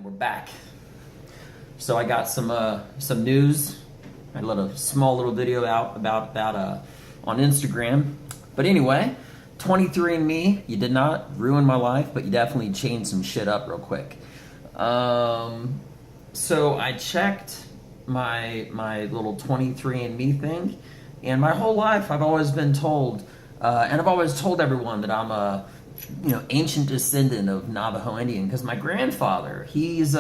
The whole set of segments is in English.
And we're back. So I got some news. I let a small little video out about that on Instagram. But anyway, 23andMe, you did not ruin my life, but you definitely changed some shit up real quick. So I checked my little 23andMe thing, and my whole life I've always been told, and I've always told everyone that I'm a ancient descendant of Navajo Indian, because my grandfather, he's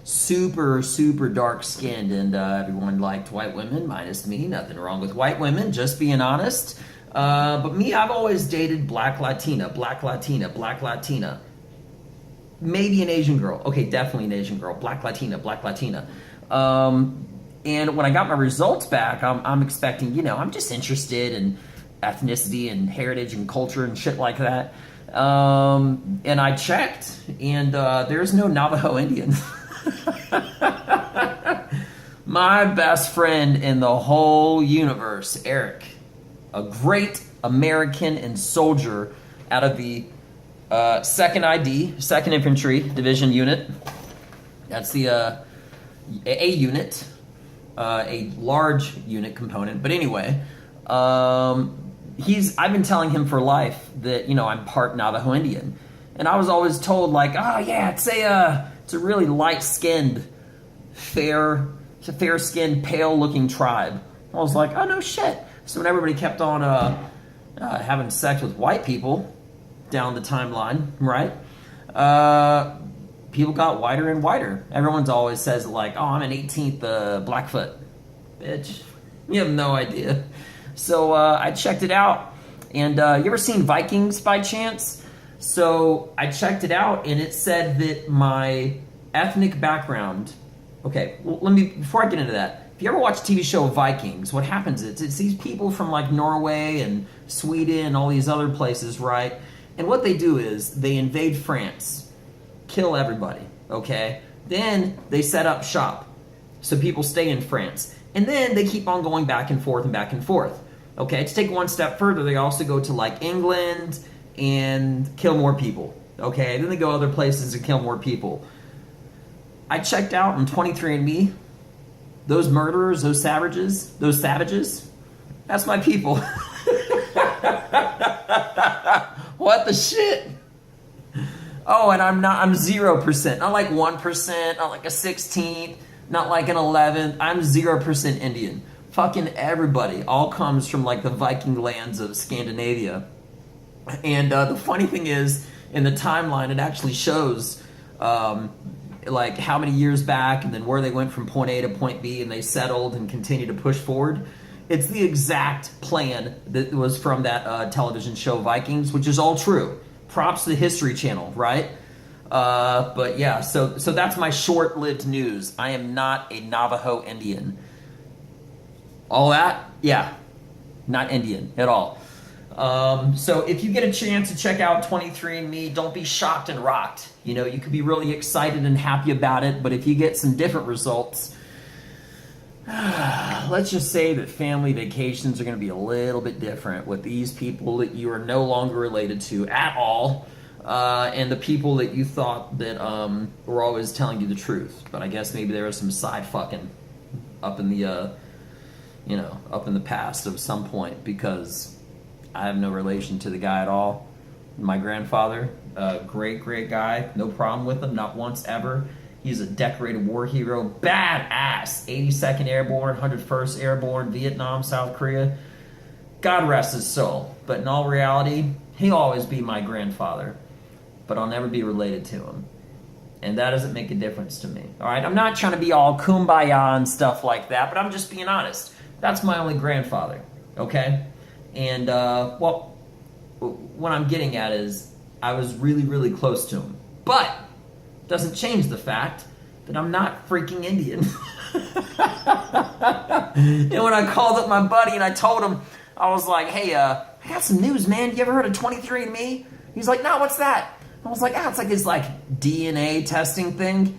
super dark skinned, and everyone liked white women, minus me. Nothing wrong with white women, just being honest. But me, I've always dated black Latina. Maybe an Asian girl. Okay, definitely an Asian girl. Black Latina. And when I got my results back, I'm expecting, I'm just interested in ethnicity and heritage and culture and shit like that. And I checked, and there's no Navajo Indian. My best friend in the whole universe, Eric, a great American and soldier out of the 2nd ID, 2nd Infantry Division Unit. That's the A unit, a large unit component. But anyway, I've been telling him for life that, I'm part Navajo Indian. And I was always told, like, oh yeah, it's a really light-skinned, fair-skinned, pale-looking tribe. I was like, oh no shit. So when everybody kept on having sex with white people down the timeline, right? People got whiter and whiter. Everyone's always says, like, oh, I'm an 18th Blackfoot. Bitch, you have no idea. So I checked it out. And you ever seen Vikings by chance? So I checked it out, and it said that my ethnic background... Okay, well, before I get into that, if you ever watch the TV show Vikings, what happens is it's these people from like Norway and Sweden and all these other places, right? And what they do is they invade France, kill everybody, okay? Then they set up shop, so people stay in France. And then they keep on going back and forth and back and forth. Okay, to take one step further, they also go to like England and kill more people. Okay, then they go other places and kill more people. I checked out on 23andMe. Those murderers, those savages, that's my people. What the shit? Oh, and I'm 0%, not like 1%, not like a 16th, not like an 11th. I'm 0% Indian. Fucking everybody all comes from like the Viking lands of Scandinavia. And the funny thing is, in the timeline, it actually shows like how many years back and then where they went from point A to point B, and they settled and continued to push forward. It's the exact plan that was from that television show Vikings, which is all true. Props to the History Channel, right? But yeah, so that's my short-lived news. I am not a Navajo Indian. All that, yeah, not Indian at all. So if you get a chance to check out 23andMe, don't be shocked and rocked. You could be really excited and happy about it, but if you get some different results, let's just say that family vacations are going to be a little bit different with these people that you are no longer related to at all, and the people that you thought that were always telling you the truth. But I guess maybe there was some side fucking up in the up in the past of some point, because I have no relation to the guy at all. My grandfather, great guy, no problem with him, not once ever. He's a decorated war hero, badass, 82nd Airborne, 101st Airborne, Vietnam, South Korea. God rest his soul. But in all reality, he'll always be my grandfather, but I'll never be related to him. And that doesn't make a difference to me. All right, I'm not trying to be all kumbaya and stuff like that, but I'm just being honest. That's my only grandfather, okay? And, well, what I'm getting at is I was really close to him. But doesn't change the fact that I'm not freaking Indian. And when I called up my buddy and I told him, I was like, hey, I got some news, man. You ever heard of 23andMe? He's like, no, what's that? I was like, it's like this like DNA testing thing.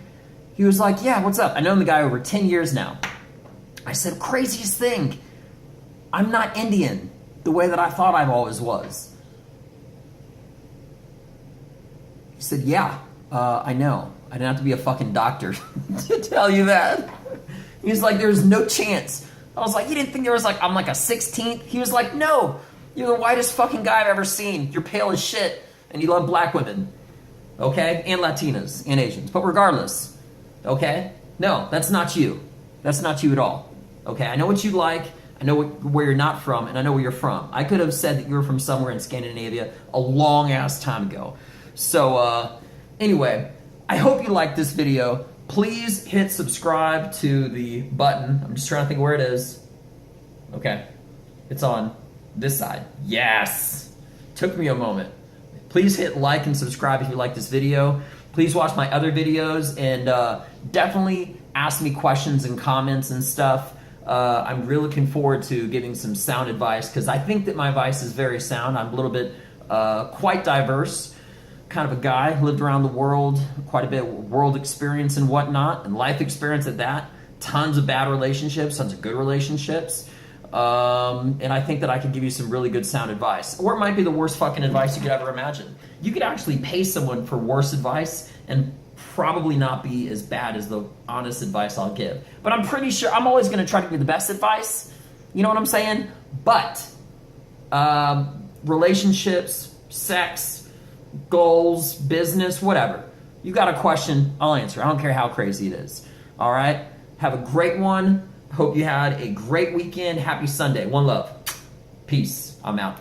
He was like, yeah, what's up? I known the guy over 10 years now. I said, craziest thing. I'm not Indian the way that I thought I always was. He said, yeah, I know. I didn't have to be a fucking doctor to tell you that. He's like, there's no chance. I was like, you didn't think there was like, I'm like a 16th? He was like, no, you're the whitest fucking guy I've ever seen. You're pale as shit, and you love black women, okay? And Latinas, and Asians. But regardless, okay? No, that's not you. That's not you at all, okay? I know what you like. I know where you're not from, and I know where you're from. I could have said that you were from somewhere in Scandinavia a long-ass time ago. So, anyway, I hope you liked this video. Please hit subscribe to the button. I'm just trying to think where it is. Okay. It's on this side. Yes! Took me a moment. Please hit like and subscribe if you like this video. Please watch my other videos, and definitely ask me questions and comments and stuff. I'm really looking forward to giving some sound advice, because I think that my advice is very sound. I'm a little bit quite diverse kind of a guy, lived around the world, quite a bit of world experience and whatnot, and life experience at that. Tons of bad relationships, tons of good relationships. And I think that I can give you some really good sound advice. Or it might be the worst fucking advice you could ever imagine. You could actually pay someone for worse advice and probably not be as bad as the honest advice I'll give. But I'm pretty sure I'm always going to try to give you the best advice. You know what I'm saying? But relationships, sex, goals, business, whatever. You got a question, I'll answer. I don't care how crazy it is. All right? Have a great one. Hope you had a great weekend. Happy Sunday. One love. Peace. I'm out.